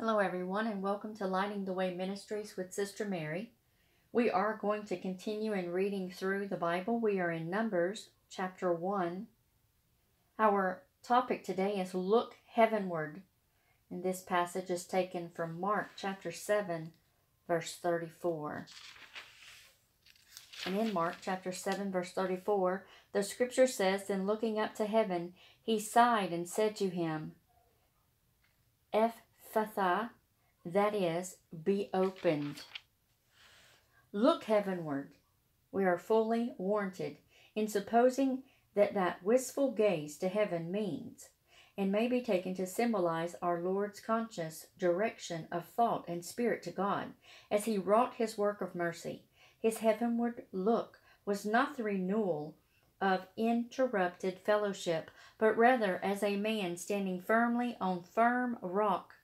Hello, everyone, and welcome to Lighting the Way Ministries with Sister Mary. We are going to continue in reading through the Bible. We are in Numbers chapter 1. Our topic today is Look Heavenward, and this passage is taken from Mark chapter 7, verse 34. And in Mark chapter 7, verse 34, the scripture says, "Then looking up to heaven, he sighed and said to him, Ephphatha, that is, be opened." Look heavenward. We are fully warranted in supposing that wistful gaze to heaven means, and may be taken to symbolize our Lord's conscious direction of thought and spirit to God as he wrought his work of mercy. His heavenward look was not the renewal of interrupted fellowship, but rather as a man standing firmly on firm rock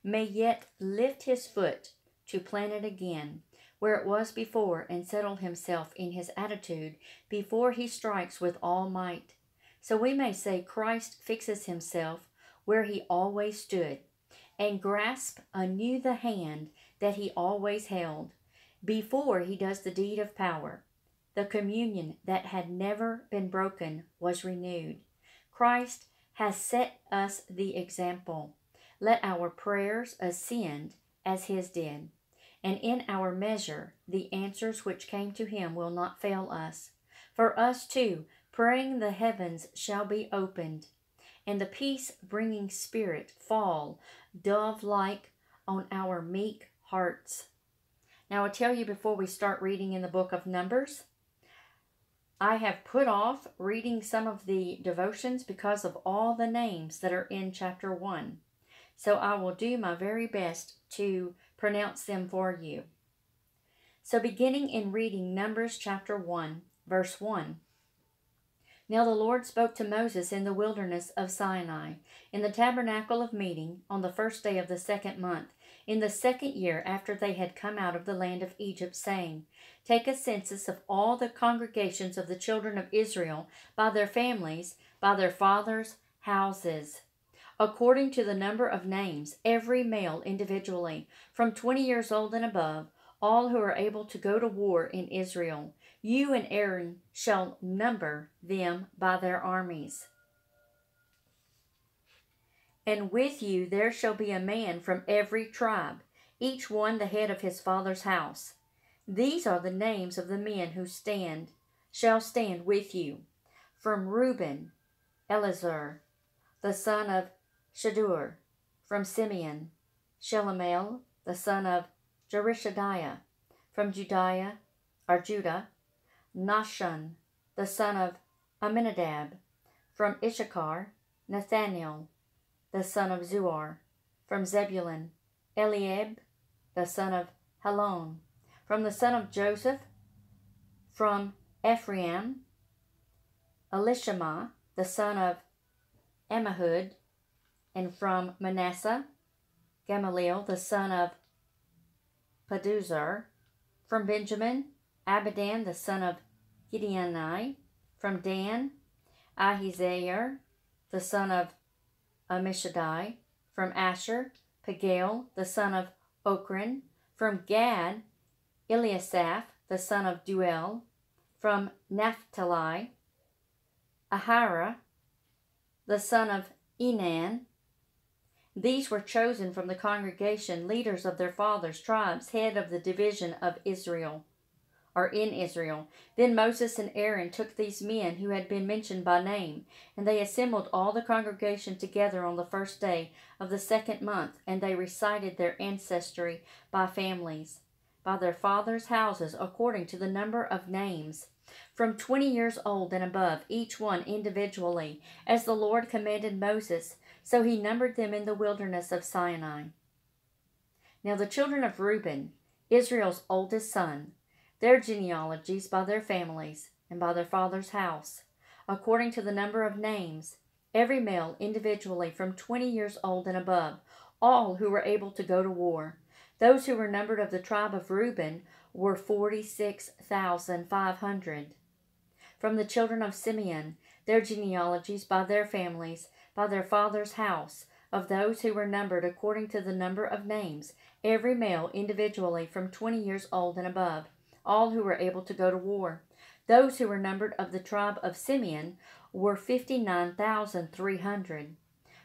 may yet lift his foot to plant it again where it was before and settle himself in his attitude before he strikes with all might. So we may say Christ fixes himself where he always stood and grasp anew the hand that he always held before he does the deed of power. The communion that had never been broken was renewed. Christ has set us the example. Let our prayers ascend as his did, and in our measure the answers which came to him will not fail us. For us too, praying the heavens shall be opened, and the peace-bringing Spirit fall dove-like on our meek hearts. Now I tell you before we start reading in the book of Numbers, I have put off reading some of the devotions because of all the names that are in chapter 1. So I will do my very best to pronounce them for you. So beginning in reading Numbers chapter 1, verse 1. Now the Lord spoke to Moses in the wilderness of Sinai, in the tabernacle of meeting, on the first day of the 2nd month, in the 2nd year after they had come out of the land of Egypt, saying, Take a census of all the congregations of the children of Israel by their families, by their fathers' houses, according to the number of names, every male individually, from 20 years old and above, all who are able to go to war in Israel. You and Aaron shall number them by their armies. And with you there shall be a man from every tribe, each one the head of his father's house. These are the names of the men who shall stand with you. From Reuben, Elazar, the son of Shadur. From Simeon, Shelumiel, the son of Jerishadiah. From Judah, Nahshon, the son of Amminadab. From Issachar, Nathaniel, the son of Zuar. From Zebulun, Eliab, the son of Helon. From the son of Joseph, from Ephraim, Elishama, the son of Ammihud. And from Manasseh, Gamaliel, the son of Peduzar. From Benjamin, Abidan, the son of Gideoni. From Dan, Ahiezar, the son of Ammishaddai. From Asher, Pagiel, the son of Ochran. From Gad, Eliasaph, the son of Duel. From Naphtali, Ahira, the son of Enan. These were chosen from the congregation, leaders of their fathers' tribes, head of the division of Israel, or in Israel. Then Moses and Aaron took these men who had been mentioned by name, and they assembled all the congregation together on the first day of the 2nd month, and they recited their ancestry by families, by their fathers' houses, according to the number of names, from 20 years old and above, each one individually, as the Lord commanded Moses. So he numbered them in the wilderness of Sinai. Now the children of Reuben, Israel's oldest son, their genealogies by their families and by their father's house, according to the number of names, every male individually from 20 years old and above, all who were able to go to war. Those who were numbered of the tribe of Reuben were 46,500. From the children of Simeon, their genealogies by their families, by their father's house, of those who were numbered according to the number of names, every male individually from 20 years old and above, all who were able to go to war. Those who were numbered of the tribe of Simeon were 59,300.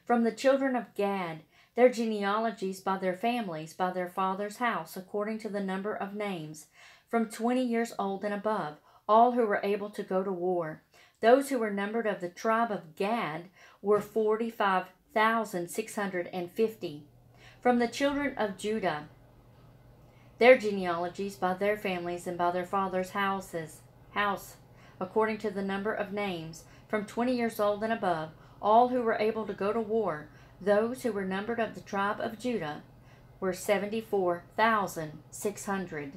From the children of Gad, their genealogies by their families, by their father's house, according to the number of names, from 20 years old and above, all who were able to go to war. Those who were numbered of the tribe of Gad were 45,650. From the children of Judah, their genealogies by their families and by their fathers' house, according to the number of names, from 20 years old and above, all who were able to go to war. Those who were numbered of the tribe of Judah were 74,600.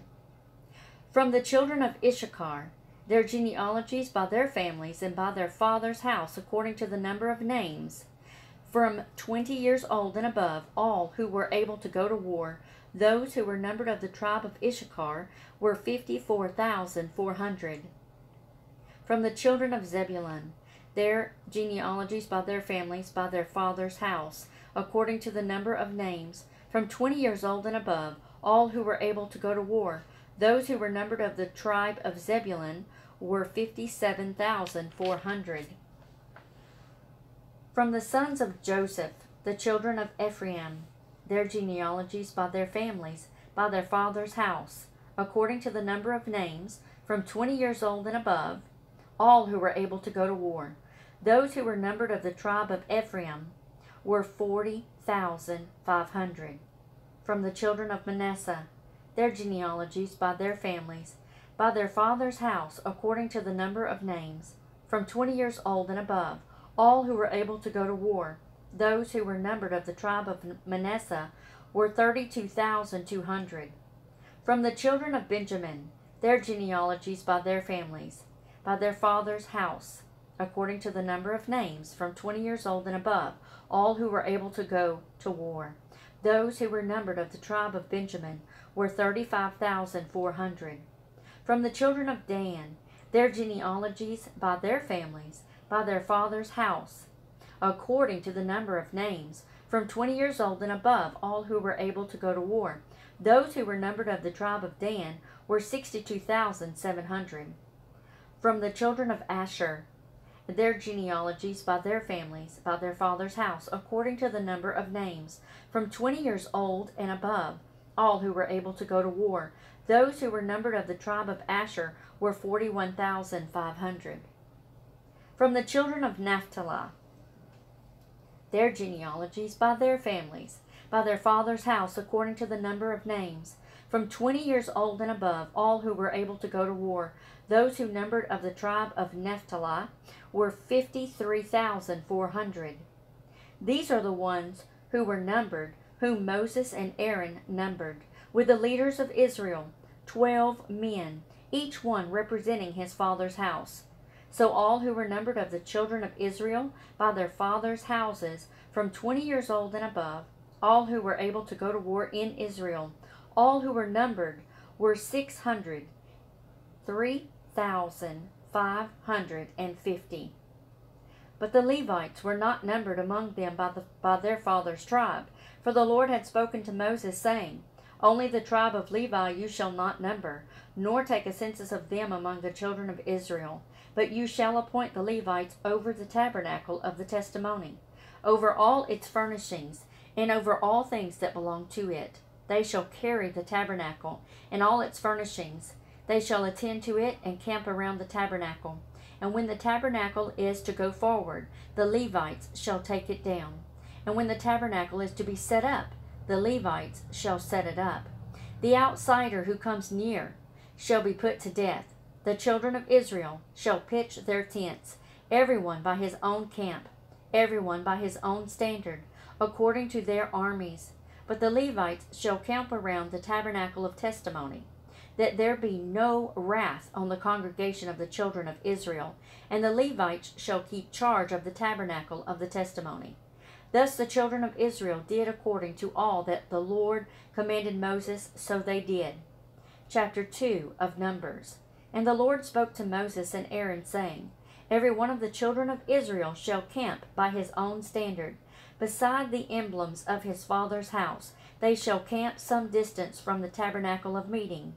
From the children of Issachar, their genealogies by their families and by their father's house, according to the number of names, from 20 years old and above, all who were able to go to war. Those who were numbered of the tribe of Issachar were 54,400. From the children of Zebulun, their genealogies by their families, by their father's house, according to the number of names, from 20 years old and above, all who were able to go to war. Those who were numbered of the tribe of Zebulun were 57,400. From the sons of Joseph, the children of Ephraim, their genealogies by their families, by their father's house, according to the number of names, from 20 years old and above, all who were able to go to war. Those who were numbered of the tribe of Ephraim were 40,500. From the children of Manasseh, their genealogies by their families, by their father's house, according to the number of names, from 20 years old and above, all who were able to go to war. Those who were numbered of the tribe of Manasseh were 32,200. From the children of Benjamin, their genealogies by their families, by their father's house, according to the number of names, from 20 years old and above, all who were able to go to war. Those who were numbered of the tribe of Benjamin were 35,400. From the children of Dan, their genealogies by their families, by their father's house, according to the number of names, from 20 years old and above, all who were able to go to war. Those who were numbered of the tribe of Dan were 62,700. From the children of Asher, their genealogies by their families, by their father's house, according to the number of names, from 20 years old and above, all who were able to go to war. Those who were numbered of the tribe of Asher were 41,500. From the children of Naphtali, their genealogies by their families, by their father's house, according to the number of names, from 20 years old and above, all who were able to go to war. Those who numbered of the tribe of Naphtali were 53,400. These are the ones who were numbered, whom Moses and Aaron numbered, with the leaders of Israel, 12 men, each one representing his father's house. So all who were numbered of the children of Israel by their fathers' houses, from 20 years old and above, all who were able to go to war in Israel, all who were numbered were 603,550. But the Levites were not numbered among them by their father's tribe, for the Lord had spoken to Moses, saying, Only the tribe of Levi you shall not number, nor take a census of them among the children of Israel. But you shall appoint the Levites over the tabernacle of the testimony, over all its furnishings, and over all things that belong to it. They shall carry the tabernacle and all its furnishings. They shall attend to it and camp around the tabernacle. And when the tabernacle is to go forward, the Levites shall take it down. And when the tabernacle is to be set up, the Levites shall set it up. The outsider who comes near shall be put to death. The children of Israel shall pitch their tents, everyone by his own camp, everyone by his own standard, according to their armies. But the Levites shall camp around the tabernacle of testimony, that there be no wrath on the congregation of the children of Israel, and the Levites shall keep charge of the tabernacle of the testimony. Thus the children of Israel did according to all that the Lord commanded Moses, so they did. Chapter 2 of Numbers. And the Lord spoke to Moses and Aaron, saying, Every one of the children of Israel shall camp by his own standard. beside the emblems of his father's house. They shall camp some distance from the tabernacle of meeting.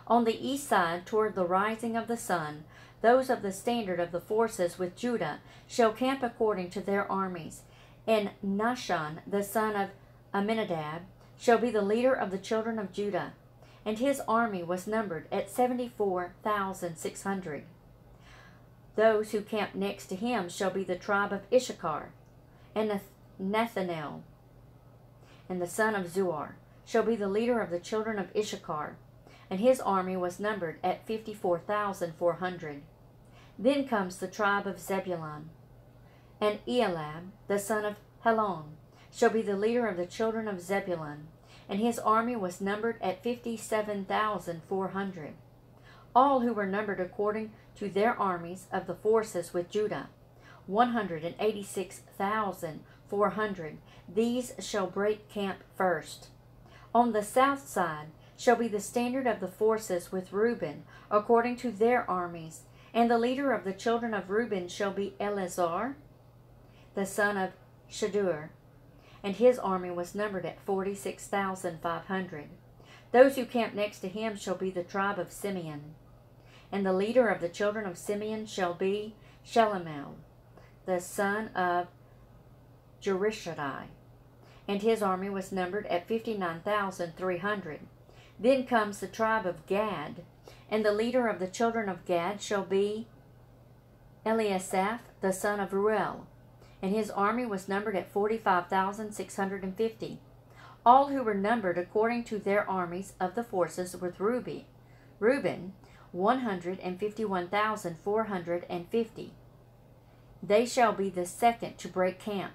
On the east side, toward the rising of the sun, those of the standard of the forces with Judah shall camp according to their armies. And Nahshon, the son of Amminadab, shall be the leader of the children of Judah. And his army was numbered at 74,600. Those who camp next to him shall be the tribe of Issachar. And Nathanael, and the son of Zuar, shall be the leader of the children of Issachar. And his army was numbered at 54,400. Then comes the tribe of Zebulun. And Eliab, the son of Helon, shall be the leader of the children of Zebulun. And his army was numbered at 57,400. All who were numbered according to their armies of the forces with Judah, 186,400. These shall break camp first. On the south side shall be the standard of the forces with Reuben, according to their armies. And the leader of the children of Reuben shall be Eleazar, the son of Shadur. And his army was numbered at 46,500. Those who camp next to him shall be the tribe of Simeon. And the leader of the children of Simeon shall be Shelumiel, the son of Jerishadai. And his army was numbered at 59,300. Then comes the tribe of Gad. And the leader of the children of Gad shall be Eliasaph, the son of Ruel. And his army was numbered at 45,650. All who were numbered according to their armies of the forces with Reuben, 151,450. They shall be the second to break camp.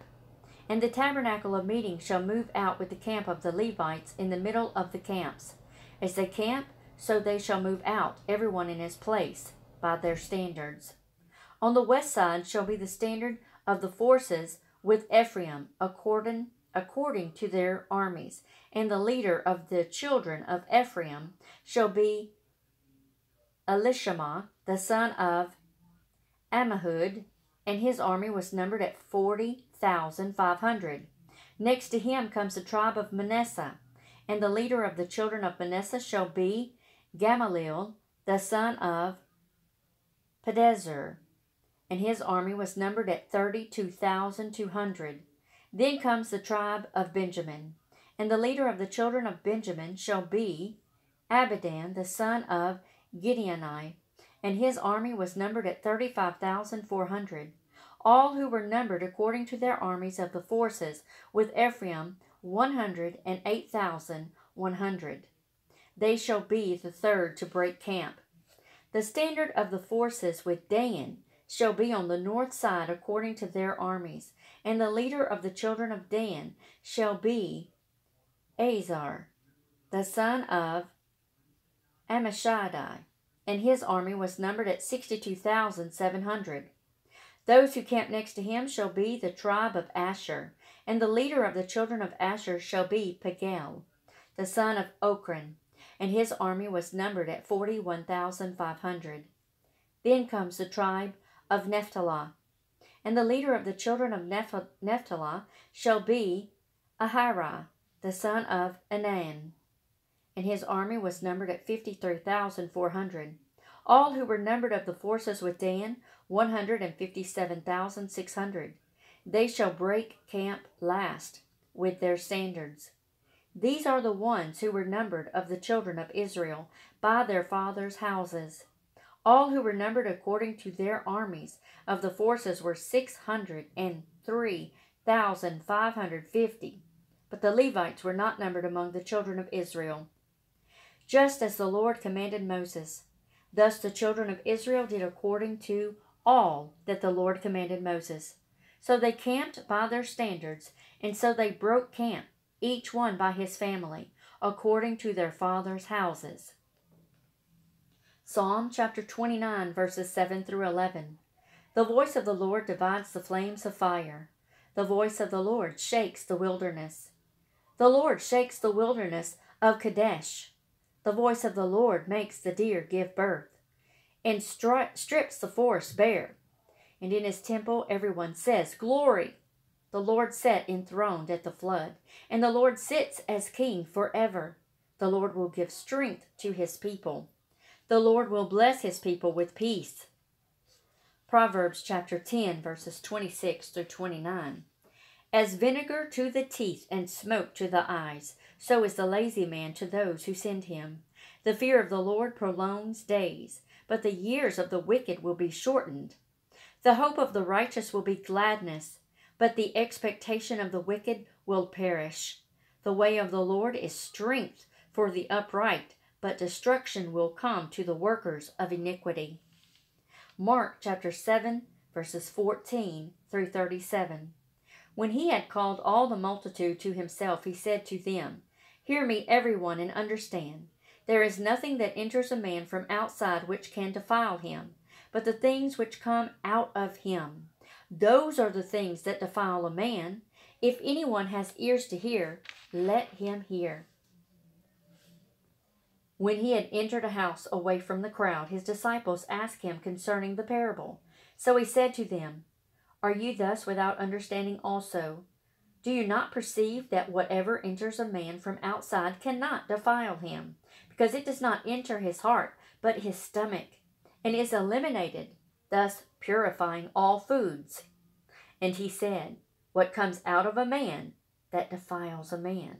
And the tabernacle of meeting shall move out with the camp of the Levites in the middle of the camps. As they camp, so they shall move out, everyone in his place, by their standards. On the west side shall be the standard of the forces with Ephraim, according to their armies. And the leader of the children of Ephraim shall be Elishama, the son of Ammihud, and his army was numbered at 40,500. Next to him comes the tribe of Manasseh, and the leader of the children of Manasseh shall be Gamaliel, the son of Pedazur, and his army was numbered at 32,200. Then comes the tribe of Benjamin, and the leader of the children of Benjamin shall be Abidan, the son of Gideoni, and his army was numbered at 35,400. All who were numbered according to their armies of the forces with Ephraim, 108,100. They shall be the third to break camp. The standard of the forces with Dan shall be on the north side according to their armies, and the leader of the children of Dan shall be Azar, the son of Ammishaddai, and his army was numbered at 62,700. Those who camp next to him shall be the tribe of Asher, and the leader of the children of Asher shall be Pagiel, the son of Ochran, and his army was numbered at 41,500. Then comes the tribe of Naphtali, and the leader of the children of Naphtali shall be Ahira, the son of Enan, and his army was numbered at 53,400. All who were numbered of the forces with Dan, 157,600. They shall break camp last with their standards. These are the ones who were numbered of the children of Israel by their fathers' houses. All who were numbered according to their armies of the forces were 603,550. But the Levites were not numbered among the children of Israel. Just as the Lord commanded Moses, thus the children of Israel did according to all that the Lord commanded Moses. So they camped by their standards, and so they broke camp, each one by his family, according to their fathers' houses. Psalm chapter 29, verses 7 through 11. The voice of the Lord divides the flames of fire. The voice of the Lord shakes the wilderness. The Lord shakes the wilderness of Kadesh. The voice of the Lord makes the deer give birth, and strips the forest bare. And in his temple everyone says, Glory! The Lord sat enthroned at the flood, and the Lord sits as king forever. The Lord will give strength to his people. The Lord will bless his people with peace. Proverbs chapter 10, verses 26 through 29. As vinegar to the teeth and smoke to the eyes, so is the lazy man to those who send him. The fear of the Lord prolongs days, but the years of the wicked will be shortened. The hope of the righteous will be gladness, but the expectation of the wicked will perish. The way of the Lord is strength for the upright, but destruction will come to the workers of iniquity. Mark chapter 7, verses 14 through 37. When he had called all the multitude to himself, he said to them, Hear me, everyone, and understand. There is nothing that enters a man from outside which can defile him, but the things which come out of him. Those are the things that defile a man. If anyone has ears to hear, let him hear. When he had entered a house away from the crowd, his disciples asked him concerning the parable. So he said to them, Are you thus without understanding also? Do you not perceive that whatever enters a man from outside cannot defile him, because it does not enter his heart, but his stomach, and is eliminated, thus purifying all foods? And he said, What comes out of a man, that defiles a man.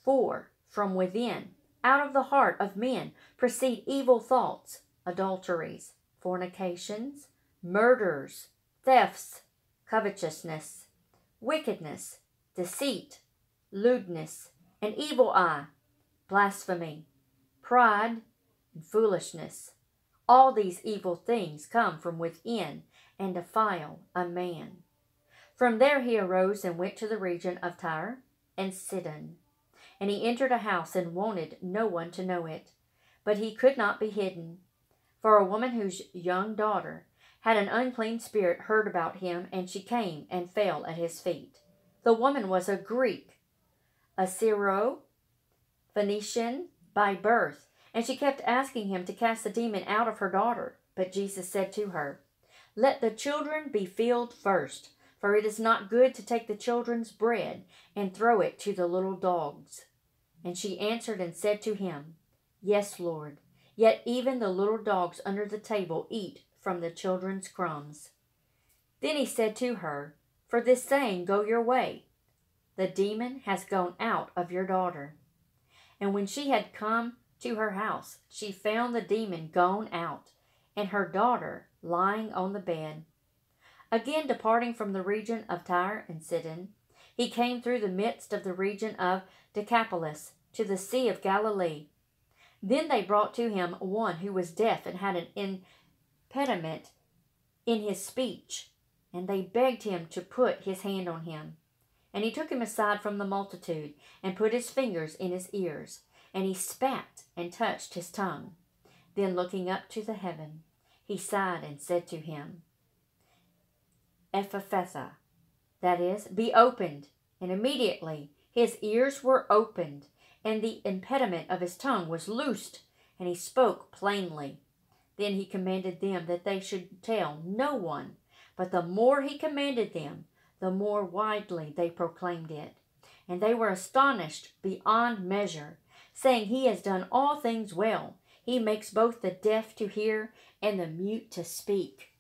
For from within, out of the heart of men, proceed evil thoughts, adulteries, fornications, murders, thefts, covetousness, wickedness, deceit, lewdness, an evil eye, blasphemy, pride, and foolishness. All these evil things come from within and defile a man. From there he arose and went to the region of Tyre and Sidon. And he entered a house and wanted no one to know it. But he could not be hidden. For a woman whose young daughter had an unclean spirit heard about him, and she came and fell at his feet. The woman was a Greek, a Syro-Phoenician by birth, and she kept asking him to cast the demon out of her daughter. But Jesus said to her, Let the children be filled first, for it is not good to take the children's bread and throw it to the little dogs. And she answered and said to him, Yes, Lord, yet even the little dogs under the table eat from the children's crumbs. Then he said to her, For this saying, go your way. The demon has gone out of your daughter. And when she had come to her house, she found the demon gone out, and her daughter lying on the bed. Again, departing from the region of Tyre and Sidon, he came through the midst of the region of Decapolis to the Sea of Galilee. Then they brought to him one who was deaf and had an impediment in his speech, and they begged him to put his hand on him. And he took him aside from the multitude, and put his fingers in his ears, and he spat and touched his tongue. Then looking up to the heaven, he sighed and said to him, Ephphatha, that is, be opened. And immediately his ears were opened, and the impediment of his tongue was loosed, and he spoke plainly. Then he commanded them that they should tell no one, but the more he commanded them, the more widely they proclaimed it. And they were astonished beyond measure, saying, He has done all things well. He makes both the deaf to hear and the mute to speak.